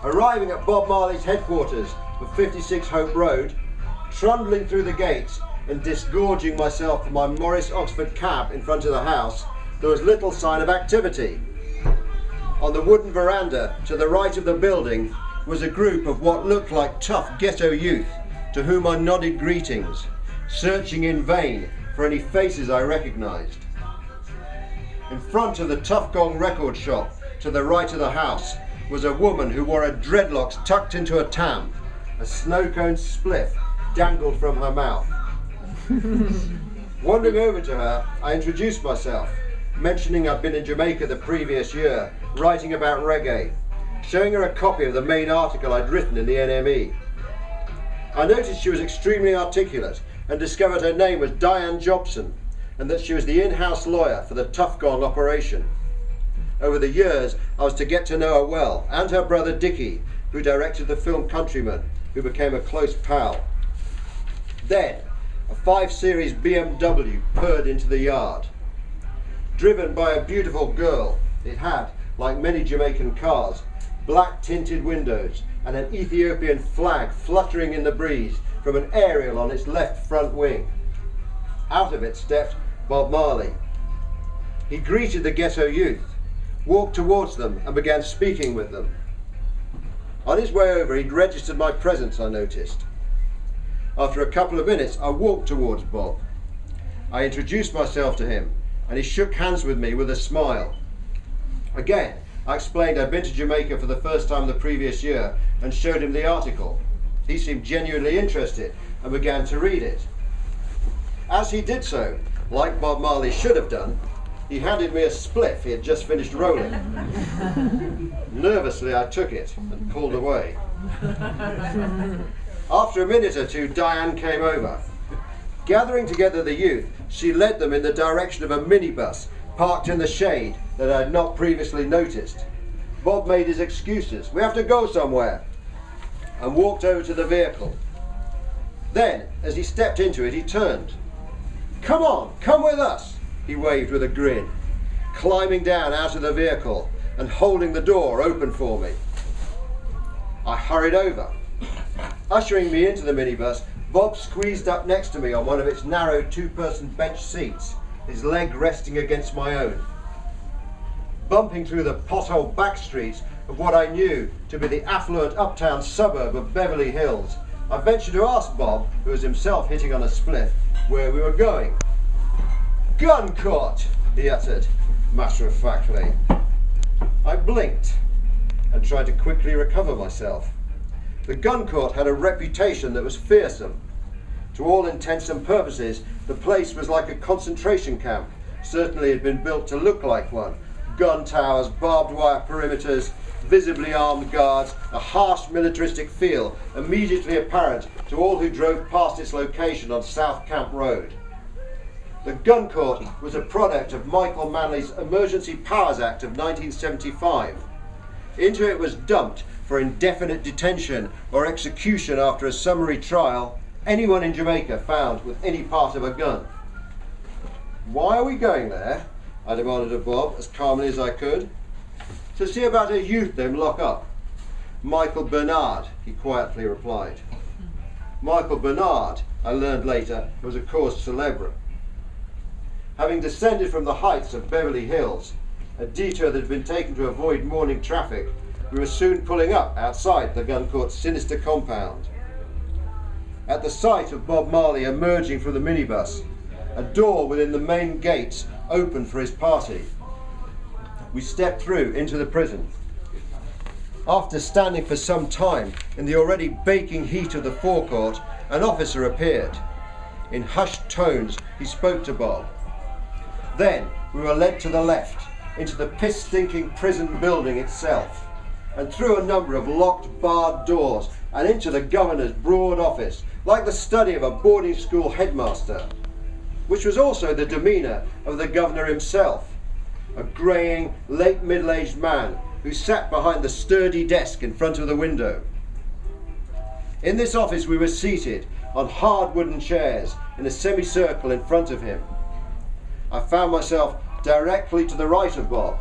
Arriving at Bob Marley's headquarters of 56 Hope Road, trundling through the gates and disgorging myself from my Morris Oxford cab in front of the house, there was little sign of activity. On the wooden veranda to the right of the building was a group of what looked like tough ghetto youth, to whom I nodded greetings, searching in vain for any faces I recognised. In front of the Tough Gong record shop to the right of the house was a woman who wore her dreadlocks tucked into a tam. A snow-cone spliff dangled from her mouth. Wandering over to her, I introduced myself, mentioning I'd been in Jamaica the previous year, writing about reggae, showing her a copy of the main article I'd written in the NME. I noticed she was extremely articulate and discovered her name was Diane Jobson and that she was the in-house lawyer for the Tough Gong operation. Over the years, I was to get to know her well, and her brother Dickie, who directed the film Countryman, who became a close pal. Then, a 5 Series BMW purred into the yard. Driven by a beautiful girl, it had, like many Jamaican cars, black tinted windows and an Ethiopian flag fluttering in the breeze from an aerial on its left front wing. Out of it stepped Bob Marley. He greeted the ghetto youth, walked towards them and began speaking with them. On his way over, he'd registered my presence, I noticed. After a couple of minutes, I walked towards Bob. I introduced myself to him, and he shook hands with me with a smile. Again, I explained I'd been to Jamaica for the first time the previous year and showed him the article. He seemed genuinely interested and began to read it. As he did so, like Bob Marley should have done, he handed me a spliff he had just finished rolling. Nervously, I took it and pulled away. After a minute or two, Diane came over. Gathering together the youth, she led them in the direction of a minibus parked in the shade that I had not previously noticed. Bob made his excuses. "We have to go somewhere," and walked over to the vehicle. Then, as he stepped into it, he turned. "Come on, come with us," he waved with a grin, climbing down out of the vehicle and holding the door open for me. I hurried over. Ushering me into the minibus, Bob squeezed up next to me on one of its narrow 2-person bench seats, his leg resting against my own. Bumping through the pothole back streets of what I knew to be the affluent uptown suburb of Beverly Hills, I ventured to ask Bob, who was himself hitting on a spliff, where we were going. "Gun court," he uttered, matter-of-factly. I blinked and tried to quickly recover myself. The gun court had a reputation that was fearsome. To all intents and purposes, the place was like a concentration camp. Certainly it had been built to look like one. Gun towers, barbed wire perimeters, visibly armed guards, a harsh militaristic feel immediately apparent to all who drove past its location on South Camp Road. The gun court was a product of Michael Manley's Emergency Powers Act of 1975. Into it was dumped, for indefinite detention or execution after a summary trial, anyone in Jamaica found with any part of a gun. "Why are we going there?" I demanded of Bob as calmly as I could. "To see about a youth them lock up. Michael Bernard," he quietly replied. Michael Bernard, I learned later, was a cause célèbre. Having descended from the heights of Beverly Hills, a detour that had been taken to avoid morning traffic, we were soon pulling up outside the gun court's sinister compound. At the sight of Bob Marley emerging from the minibus, a door within the main gates opened for his party. We stepped through into the prison. After standing for some time in the already baking heat of the forecourt, an officer appeared. In hushed tones, he spoke to Bob. Then we were led to the left, into the piss-stinking prison building itself, and through a number of locked, barred doors, and into the governor's broad office, like the study of a boarding school headmaster, which was also the demeanour of the governor himself, a greying, late middle-aged man who sat behind the sturdy desk in front of the window. In this office we were seated on hard wooden chairs in a semicircle in front of him. I found myself directly to the right of Bob,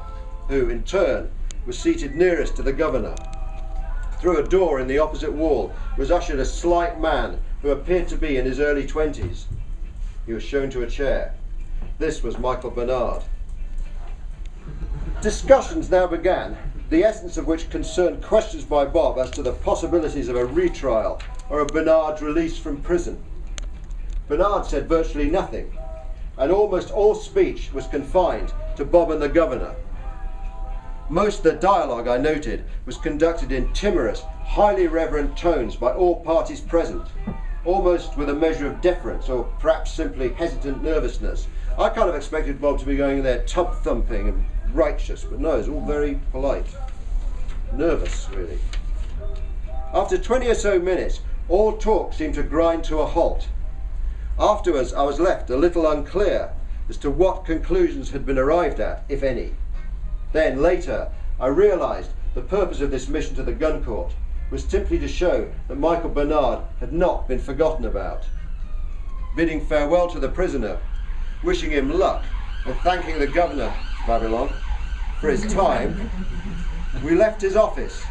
who, in turn, was seated nearest to the governor. Through a door in the opposite wall was ushered a slight man who appeared to be in his early 20s. He was shown to a chair. This was Michael Bernard. Discussions now began, the essence of which concerned questions by Bob as to the possibilities of a retrial or of Bernard's release from prison. Bernard said virtually nothing, and almost all speech was confined to Bob and the governor. Most of the dialogue, I noted, was conducted in timorous, highly reverent tones by all parties present, almost with a measure of deference or perhaps simply hesitant nervousness. I kind of expected Bob to be going in there tub-thumping and righteous, but no, it's all very polite. Nervous, really. After 20 or so minutes, all talk seemed to grind to a halt. Afterwards, I was left a little unclear as to what conclusions had been arrived at, if any. Then, later, I realised the purpose of this mission to the gun court was simply to show that Michael Bernard had not been forgotten about. Bidding farewell to the prisoner, wishing him luck, and thanking the governor of Babylon for his time, we left his office,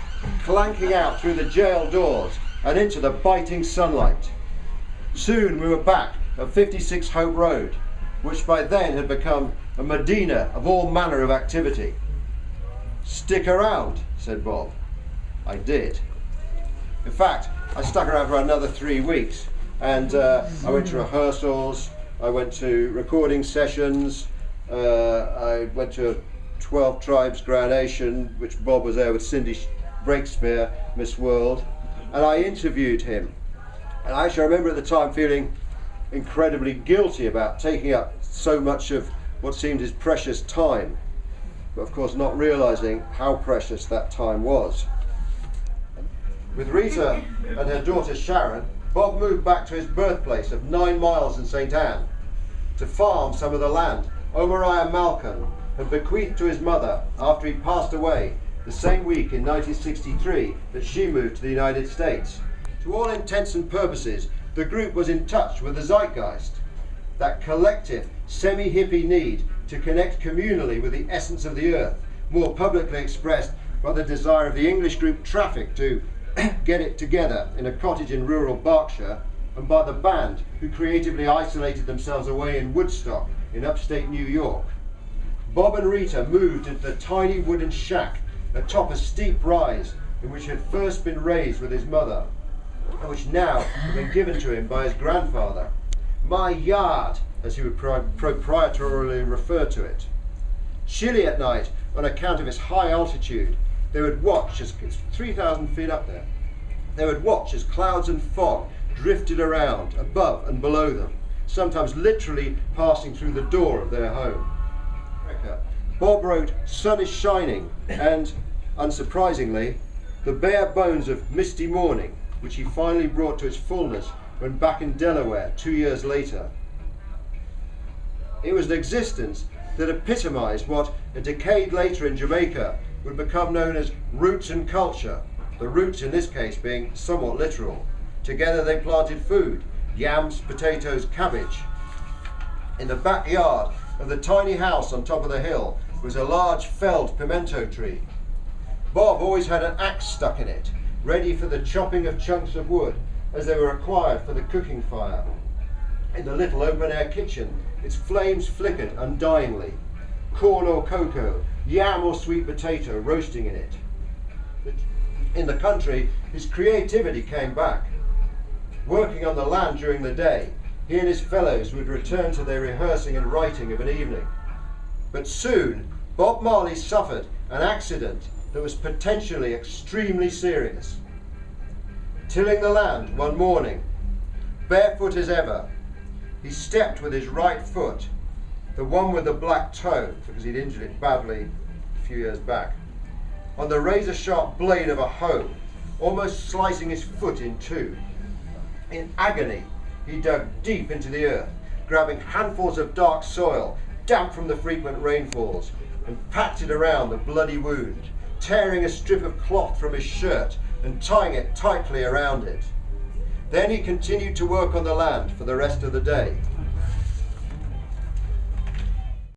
clanking out through the jail doors and into the biting sunlight. Soon we were back at 56 Hope Road, which by then had become a medina of all manner of activity. "Stick around," said Bob. I did. In fact, I stuck around for another 3 weeks, and I went to rehearsals, I went to recording sessions, I went to a 12 Tribes gradation, which Bob was there with Cindy Breakspear, Miss World, and I interviewed him. And I actually remember at the time feeling incredibly guilty about taking up so much of what seemed his precious time, but of course not realising how precious that time was. With Rita and her daughter Sharon, Bob moved back to his birthplace of 9 miles in St Anne to farm some of the land Omariah Malcolm had bequeathed to his mother after he passed away the same week in 1963 that she moved to the United States. To all intents and purposes, the group was in touch with the zeitgeist, that collective, semi-hippie need to connect communally with the essence of the earth, more publicly expressed by the desire of the English group Traffic to get it together in a cottage in rural Berkshire, and by the band who creatively isolated themselves away in Woodstock in upstate New York. Bob and Rita moved into the tiny wooden shack atop a steep rise in which had first been raised with his mother, and which now had been given to him by his grandfather. My yard, as he would proprietorially refer to it. Chilly at night on account of its high altitude, they would watch as it's 3,000 feet up there. They would watch as clouds and fog drifted around above and below them, sometimes literally passing through the door of their home. Bob wrote "Sun is Shining" and, unsurprisingly, the bare bones of "Misty Morning," which he finally brought to its fullness when back in Delaware 2 years later. It was an existence that epitomised what a decade later in Jamaica would become known as roots and culture, the roots in this case being somewhat literal. Together they planted food, yams, potatoes, cabbage. In the backyard of the tiny house on top of the hill was a large felled pimento tree. Bob always had an axe stuck in it, ready for the chopping of chunks of wood as they were required for the cooking fire. In the little open-air kitchen, its flames flickered undyingly, corn or cocoa, yam or sweet potato roasting in it. In the country, his creativity came back. Working on the land during the day, he and his fellows would return to their rehearsing and writing of an evening. But soon, Bob Marley suffered an accident that was potentially extremely serious. Tilling the land one morning, barefoot as ever, he stepped with his right foot, the one with the black toe, because he'd injured it badly a few years back, on the razor-sharp blade of a hoe, almost slicing his foot in two. In agony, he dug deep into the earth, grabbing handfuls of dark soil, damp from the frequent rainfalls, and packed it around the bloody wound, tearing a strip of cloth from his shirt and tying it tightly around it. Then he continued to work on the land for the rest of the day.